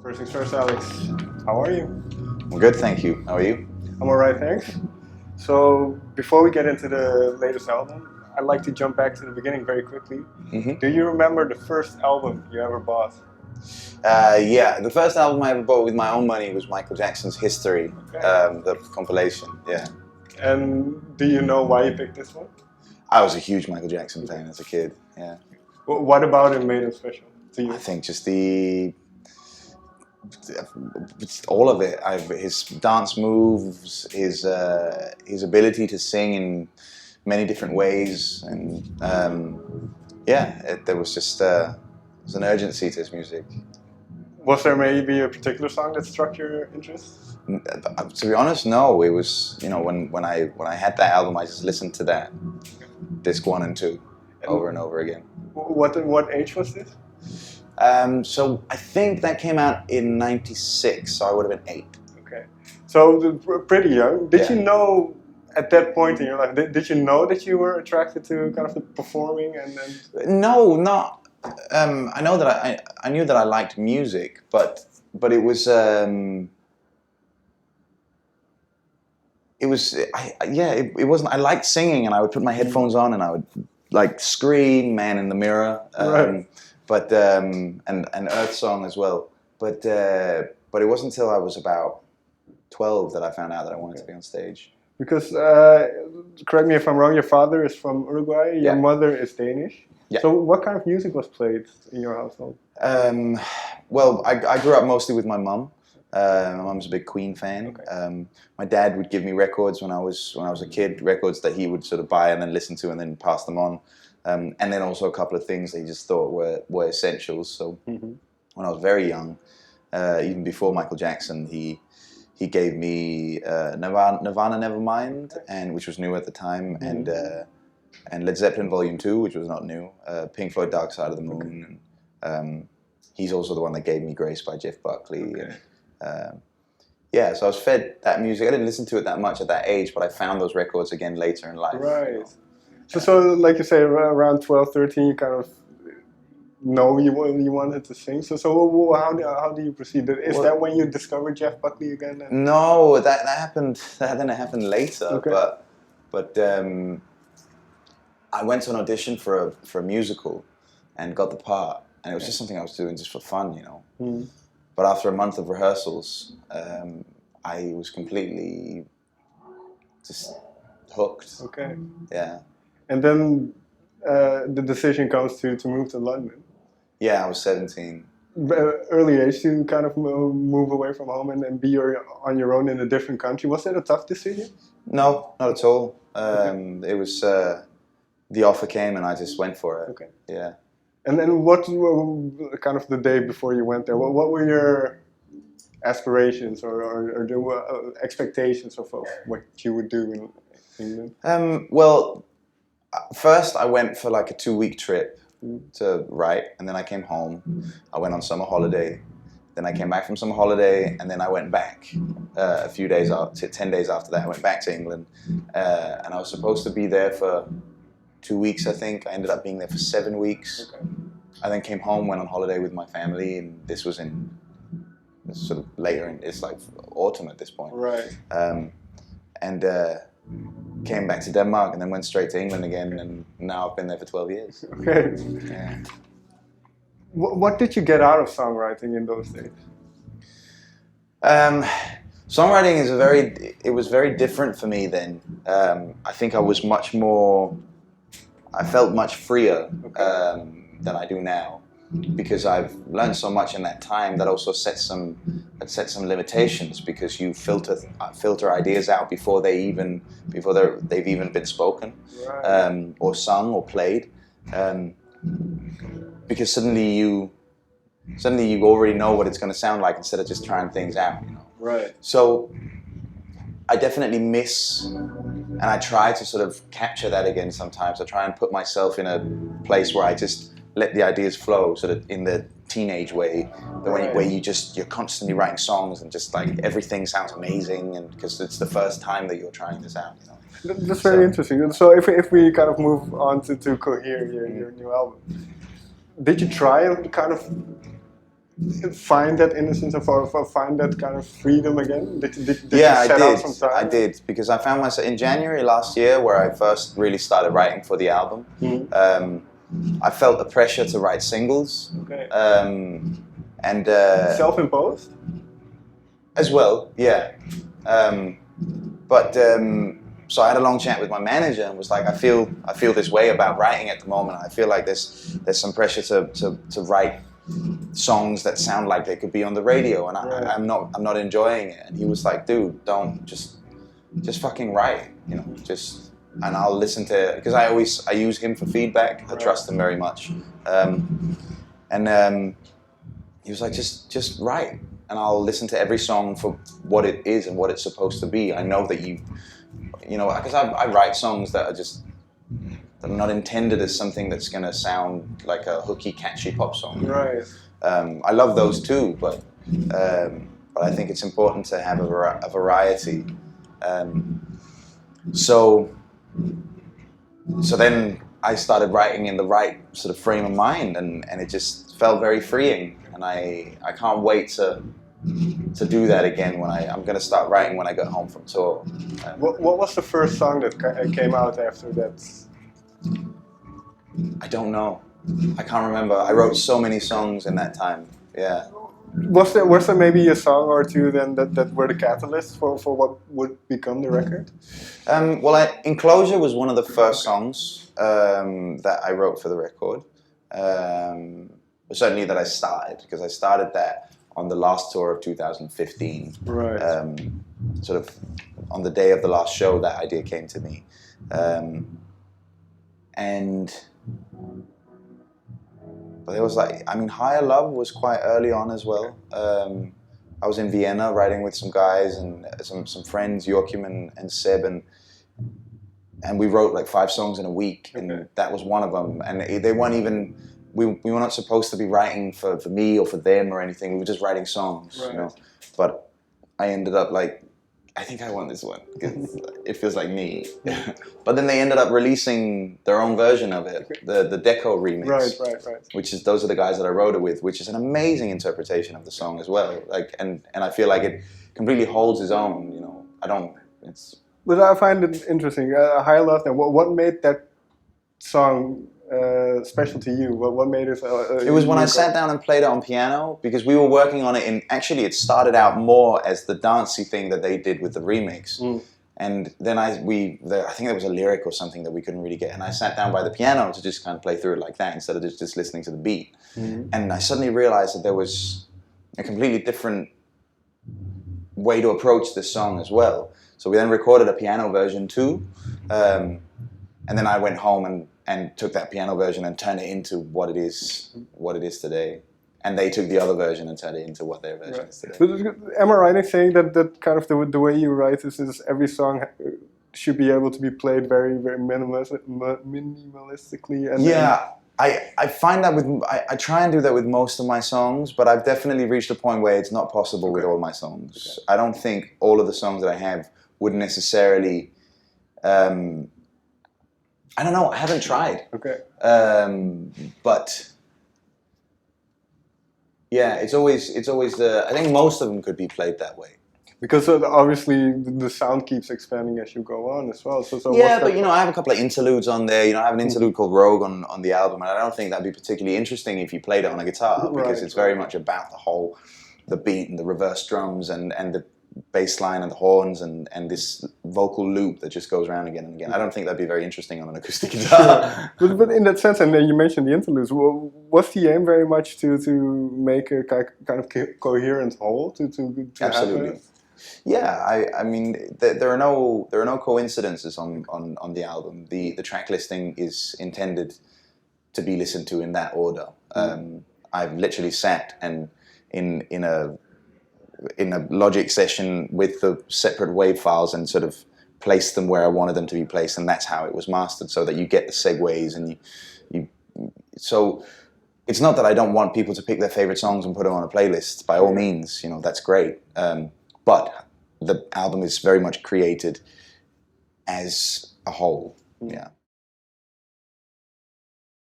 First things first, Alex, how are you? I'm good, thank you. How are you? I'm alright, thanks. So, before we get into the latest album, I'd like to jump back to the beginning very quickly. Do you remember the first album you ever bought? Yeah, the first album I ever bought with my own money was Michael Jackson's History, the compilation. Yeah. And do you know why you picked this one? I was a huge Michael Jackson fan as a kid. Yeah. What about it made it special to you? I think just all of it. His dance moves, his ability to sing in many different ways, and there was just there's an urgency to his music. Was there maybe a particular song that struck your interest? To be honest, no. It was, when I had that album, I just listened to that disc 1 and 2 over and over again. What age was this? So I think that came out in '96, so I would have been 8. Okay, so pretty young. Did Yeah. you know at that point in your life? Did you know that you were attracted to kind of the performing and? No, not. I know that I knew that I liked music, but it was it wasn't. I liked singing, and I would put my headphones on, and I would like scream, "Man in the Mirror," Right. but and Earth Song as well. But it wasn't until I was about 12 that I found out that I wanted to be on stage. Because, correct me if I'm wrong, your father is from Uruguay, your Yeah. mother is Danish. Yeah. So what kind of music was played in your household? Well, I grew up mostly with my mum. My mum's a big Queen fan. Okay. My dad would give me records when I was a kid, records that he would sort of buy and then listen to and then pass them on. And then also a couple of things that he just thought were essentials. So when I was very young, even before Michael Jackson, he gave me Nirvana Nevermind, which was new at the time, and Led Zeppelin Volume 2, which was not new, Pink Floyd Dark Side of the Moon. And, he's also the one that gave me Grace by Jeff Buckley. Okay. So I was fed that music. I didn't listen to it that much at that age, but I found those records again later in life. Right. So like you say, around 12, 13, you kind of know you wanted to sing. So how do you proceed? Is that when you discovered Jeff Buckley again? No, that happened. That then happened later. Okay. But I went to an audition for a musical, and got the part. And it was just something I was doing just for fun, But after a month of rehearsals, I was completely just hooked. Okay. Yeah. And then the decision comes to move to London. Yeah, I was 17. Early age to kind of move away from home and be on your own in a different country. Was that a tough decision? No, not at all. It was the offer came and I just went for it. Okay. Yeah. And then what kind of the day before you went there? What were your aspirations or the expectations of what you would do in England? Well, first I went for like a 2-week trip to write, and then I came home. I went on summer holiday. Then I came back from summer holiday, and then I went back a few days after, 10 days after that. I went back to England, and I was supposed to be there for 2 weeks, I think. I ended up being there for 7 weeks. Okay. I then came home, went on holiday with my family, and this was sort of later, it's like autumn at this point. Right. And came back to Denmark, and then went straight to England again, and now I've been there for 12 years. Okay. Yeah. What did you get out of songwriting in those days? Songwriting it was very different for me then. I think I felt much freer than I do now, because I've learned so much in that time. That also sets some limitations, because you filter ideas out before they've even been spoken, Right. or sung or played, because suddenly you already know what it's going to sound like instead of just trying things out. Right. So I definitely miss, and I try to sort of capture that again sometimes. I try and put myself in a place where I just let the ideas flow, sort of in the teenage way, where you're constantly writing songs and just like everything sounds amazing, and because it's the first time that you're trying this out. That's very interesting. So if we kind of move on to Cohere, your new album, did you try kind of find that innocence or find that kind of freedom again? Did Yeah, you set out some time? I did, because I found myself in January last year, where I first really started writing for the album. I felt the pressure to write singles. Okay. And self-imposed? As well, yeah. So I had a long chat with my manager and was like, I feel this way about writing at the moment. I feel like there's some pressure to write songs that sound like they could be on the radio, and I'm not enjoying it. And he was like, dude, don't just fucking write, you know, and I'll listen to it, because I use him for feedback. I trust him very much. He was like, just write, and I'll listen to every song for what it is and what it's supposed to be. I know that you know, because I write songs that are not intended as something that's going to sound like a hooky, catchy pop song. Right. I love those too, but I think it's important to have a variety. So then I started writing in the right sort of frame of mind, and it just felt very freeing. And I can't wait to do that again when I'm going to start writing when I get home from tour. What was the first song that came out after that? I don't know. I can't remember. I wrote so many songs in that time. Yeah. Was there maybe a song or two then that were the catalyst for what would become the record? Well, Enclosure was one of the first songs that I wrote for the record. Certainly that I started, because I started that on the last tour of 2015. Right. Sort of on the day of the last show, that idea came to me. But it was like, I mean, Higher Love was quite early on as well. I was in Vienna writing with some guys and some friends, Joachim and Seb, and we wrote like 5 songs in a week, and that was one of them. And they weren't even, we were not supposed to be writing for me or for them or anything. We were just writing songs, you know. But I ended up like, I think I want this one because it feels like me. But then they ended up releasing their own version of it, the Deco remix. Right. Which is, those are the guys that I wrote it with, which is an amazing interpretation of the song as well. Like, and I feel like it completely holds its own. You know, But I find it interesting. High Love. Then, what made that song special to you? What made it? It was when I sat down and played it on piano, because we were working on it. Actually, it started out more as the dancey thing that they did with the remix, and then I think there was a lyric or something that we couldn't really get, and I sat down by the piano to just kind of play through it like that instead of just listening to the beat, and I suddenly realized that there was a completely different way to approach this song as well. So we then recorded a piano version too, and then I went home and took that piano version and turned it into what it is today. And they took the other version and turned it into what their version is today. But am I right in saying that kind of the way you write is every song should be able to be played very, very minimalistically? I find that I try and do that with most of my songs, but I've definitely reached a point where it's not possible with all my songs. I don't think all of the songs that I have would necessarily... I don't know. I haven't tried. But yeah, it's always I think most of them could be played that way. Because obviously the sound keeps expanding as you go on as well. So yeah, but you know, I have a couple of interludes on there. You know, I have an interlude called Rogue on the album, and I don't think that'd be particularly interesting if you played it on a guitar, because it's very much about the beat and the reverse drums and the bass line and the horns and this vocal loop that just goes around again and again. I don't think that'd be very interesting on an acoustic guitar. But in that sense, and then you mentioned the interludes, was the aim very much to make a kind of coherent whole? To Absolutely. Yeah, I mean, there are no coincidences on the album. The track listing is intended to be listened to in that order. I've literally sat and in a Logic session with the separate wave files and sort of placed them where I wanted them to be placed, and that's how it was mastered, so that you get the segues and so it's not that I don't want people to pick their favorite songs and put them on a playlist. By all means, you know, that's great. But the album is very much created as a whole. Yeah.